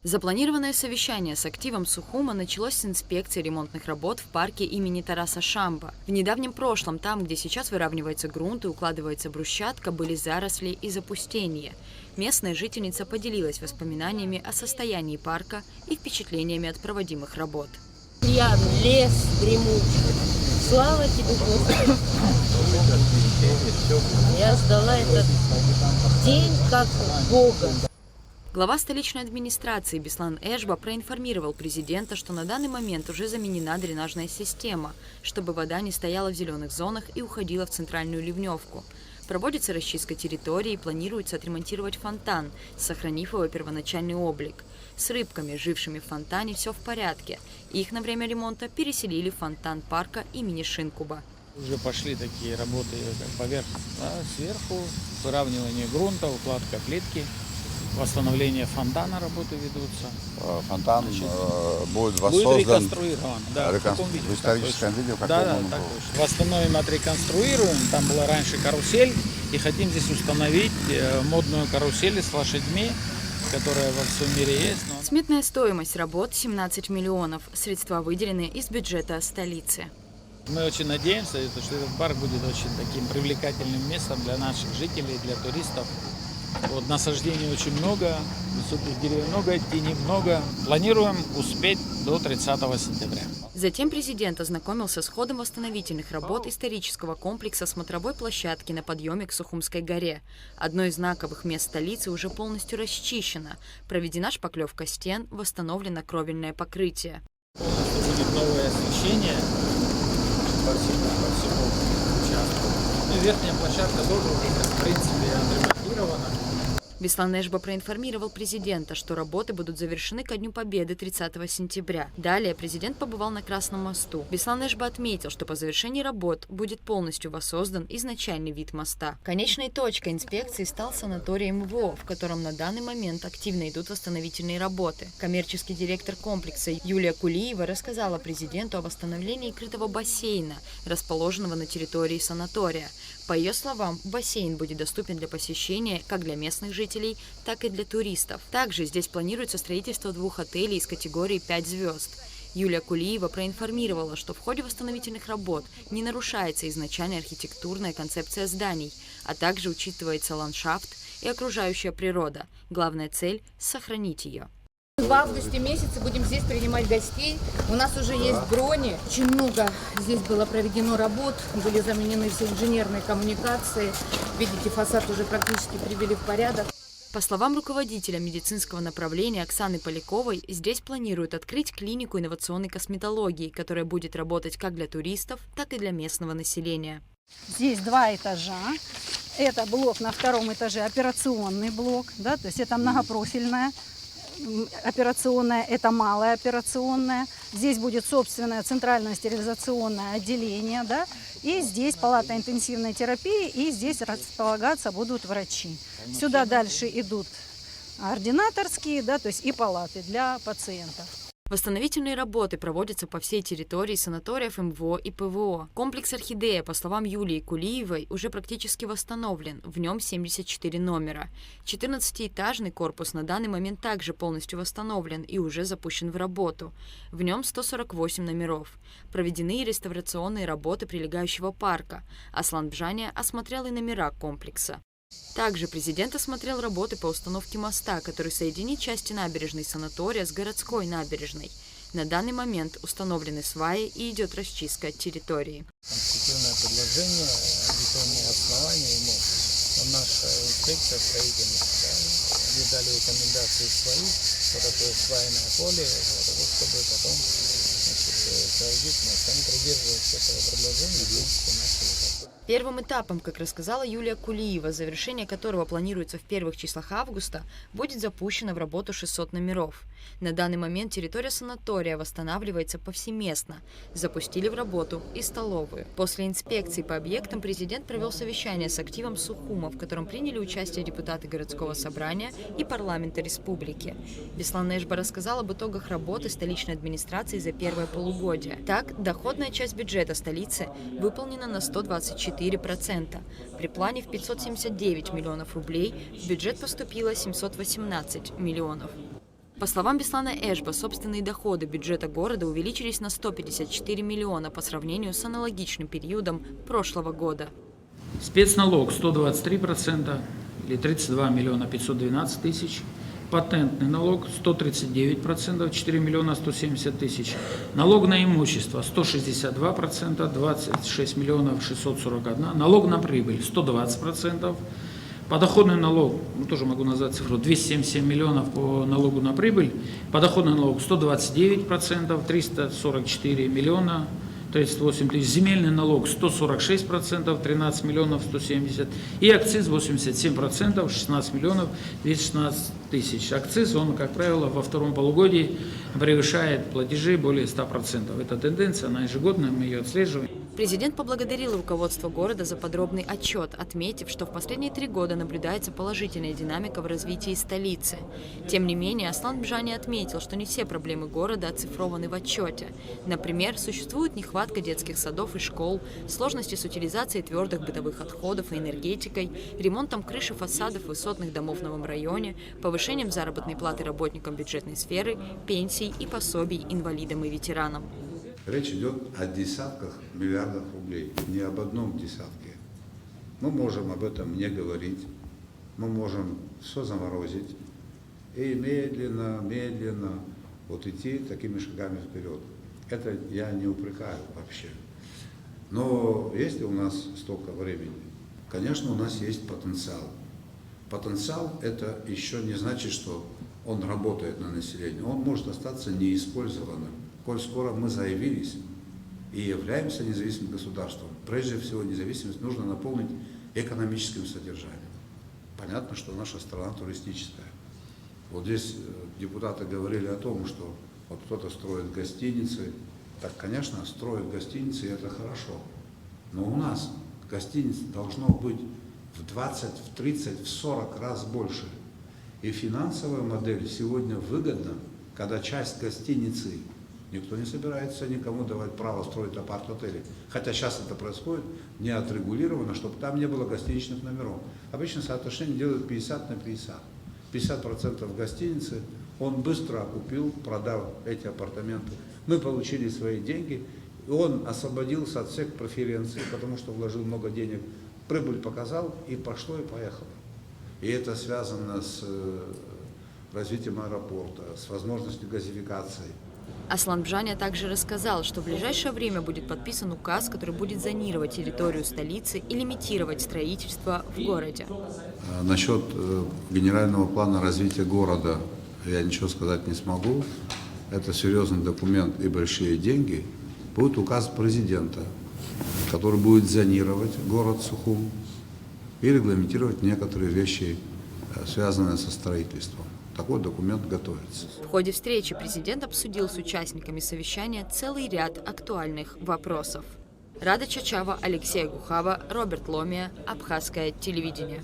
Запланированное совещание с активом Сухума началось с инспекции ремонтных работ в парке имени Тараса Шамба. В недавнем прошлом, там, где сейчас выравнивается грунт и укладывается брусчатка, были заросли и запустения. Местная жительница поделилась воспоминаниями о состоянии парка и впечатлениями от проводимых работ. Я лес дремучий. Слава тебе, Господи. Я ждала этот день как Бога. Глава столичной администрации Беслан Эшба проинформировал президента, что на данный момент уже заменена дренажная система, чтобы вода не стояла в зеленых зонах и уходила в центральную ливневку. Проводится расчистка территории и планируется отремонтировать фонтан, сохранив его первоначальный облик. С рыбками, жившими в фонтане, все в порядке. Их на время ремонта переселили в фонтан парка имени Шинкуба. Уже пошли такие работы поверх, сверху, выравнивание грунта, укладка плитки. Восстановление фонтана работы ведутся. Фонтан будет воссоздан. Будет реконструирован. Да, в историческом виде, как он был. Восстановим, отреконструируем. Там была раньше карусель. И хотим здесь установить модную карусель с лошадьми, которая во всем мире есть. Сметная стоимость работ 17 миллионов. Средства выделены из бюджета столицы. Мы очень надеемся, что этот парк будет очень таким привлекательным местом для наших жителей, для туристов. Вот, насаждений очень много, высоких деревьев много, тени много. Планируем успеть до 30 сентября. Затем президент ознакомился с ходом восстановительных работ исторического комплекса смотровой площадки на подъеме к Сухумской горе. Одно из знаковых мест столицы уже полностью расчищено. Проведена шпаклевка стен, восстановлено кровельное покрытие. Будет новое освещение по всему участку. И верхняя площадка тоже уже, в принципе, отремонтирована. Беслан Эшба проинформировал президента, что работы будут завершены ко Дню Победы 30 сентября. Далее президент побывал на Красном мосту. Беслан Эшба отметил, что по завершении работ будет полностью воссоздан изначальный вид моста. Конечной точкой инспекции стал санаторий МВО, в котором на данный момент активно идут восстановительные работы. Коммерческий директор комплекса Юлия Кулиева рассказала президенту о восстановлении крытого бассейна, расположенного на территории санатория. По ее словам, бассейн будет доступен для посещения как для местных жителей, так и для туристов. Также здесь планируется строительство 2 отелей из категории 5 звезд. Юлия Кулиева проинформировала, что в ходе восстановительных работ не нарушается изначальная архитектурная концепция зданий, а также учитывается ландшафт и окружающая природа. Главная цель – сохранить ее. В августе месяце будем здесь принимать гостей. У нас уже есть брони. Очень много здесь было проведено работ. Были заменены все инженерные коммуникации. Видите, фасад уже практически привели в порядок. По словам руководителя медицинского направления Оксаны Поляковой, здесь планируют открыть клинику инновационной косметологии, которая будет работать как для туристов, так и для местного населения. Здесь 2 этажа. Это блок на 2-м этаже, операционный блок, да, то есть это многопрофильная операционная, это малая операционная. Здесь будет собственное центральное стерилизационное отделение, да, и здесь палата интенсивной терапии, и здесь располагаться будут врачи. Сюда дальше идут ординаторские, да, то есть и палаты для пациентов. Восстановительные работы проводятся по всей территории санаториев МВО и ПВО. Комплекс «Орхидея», по словам Юлии Кулиевой, уже практически восстановлен. В нем 74 номера. 14-этажный корпус на данный момент также полностью восстановлен и уже запущен в работу. В нем 148 номеров. Проведены реставрационные работы прилегающего парка. Аслан Бжаня осмотрел и номера комплекса. Также президент осмотрел работы по установке моста, который соединит части набережной санатория с городской набережной. На данный момент установлены сваи и идет расчистка территории. Конструктивное предложение, весомые основания ему. Наша инспекция строительная они дали рекомендации свои, вот такое свайное поле, для того, чтобы потом соорудить мост. Они придерживаются этого предложения, в принципе, начали. Первым этапом, как рассказала Юлия Кулиева, завершение которого планируется в первых числах августа, будет запущено в работу 600 номеров. На данный момент территория санатория восстанавливается повсеместно. Запустили в работу и столовую. После инспекции по объектам президент провел совещание с активом Сухума, в котором приняли участие депутаты городского собрания и парламента республики. Беслан Эшба рассказал об итогах работы столичной администрации за первое полугодие. Так, доходная часть бюджета столицы выполнена на 124%. При плане в 579 миллионов рублей в бюджет поступило 718 миллионов. По словам Беслана Эшба, собственные доходы бюджета города увеличились на 154 миллиона по сравнению с аналогичным периодом прошлого года. Спецналог 123% или 32 миллиона 512 тысяч. Патентный налог 139%, 4 миллиона 170 тысяч. Налог на имущество 162%, 26 миллионов 641. Налог на прибыль 120%. Подоходный налог, тоже могу назвать цифру, 277 миллионов по налогу на прибыль. Подоходный налог 129%, 344 миллиона 38 тысяч. Земельный налог 146%, 13 миллионов 170. И акциз 87%, 16 миллионов 216 тысяч. Акциз, он, как правило, во втором полугодии превышает платежи более 100%. Это тенденция, она ежегодная, мы ее отслеживаем. Президент поблагодарил руководство города за подробный отчет, отметив, что в последние 3 года наблюдается положительная динамика в развитии столицы. Тем не менее, Аслан Бжани отметил, что не все проблемы города оцифрованы в отчете. Например, существует нехватка детских садов и школ, сложности с утилизацией твердых бытовых отходов и энергетикой, ремонтом крыши фасадов высотных домов в новом районе, повышением заработной платы работникам бюджетной сферы, пенсий и пособий инвалидам и ветеранам. Речь идет о десятках миллиардов рублей, не об одном десятке. Мы можем об этом не говорить, мы можем все заморозить и медленно вот идти такими шагами вперед. Это я не упрекаю вообще. Но если у нас столько времени, конечно, у нас есть потенциал. Потенциал – это еще не значит, что он работает на население, он может остаться неиспользованным. Коль скоро мы заявились и являемся независимым государством, прежде всего независимость нужно наполнить экономическим содержанием. Понятно, что наша страна туристическая. Вот здесь депутаты говорили о том, что вот кто-то строит гостиницы. Так, конечно, строят гостиницы, и это хорошо. Но у нас гостиниц должно быть в 20, в 30, в 40 раз больше. И финансовая модель сегодня выгодна, когда часть гостиницы никто не собирается никому давать право строить апарт-отели. Хотя сейчас это происходит не отрегулировано, чтобы там не было гостиничных номеров. Обычно соотношение делают 50 на 50. 50% гостиницы он быстро окупил, продав эти апартаменты. Мы получили свои деньги, и он освободился от всех преференций, потому что вложил много денег. Прибыль показал, и пошло, и поехало. И это связано с развитием аэропорта, с возможностью газификации. Аслан Бжани также рассказал, что в ближайшее время будет подписан указ, который будет зонировать территорию столицы и лимитировать строительство в городе. Насчет генерального плана развития города я ничего сказать не смогу. Это серьезный документ и большие деньги. Будет указ президента, который будет зонировать город Сухум и регламентировать некоторые вещи, связанные со строительством. Такой документ готовится. В ходе встречи президент обсудил с участниками совещания целый ряд актуальных вопросов. Рада Чачава, Алексей Гухава, Роберт Ломия, Абхазское телевидение.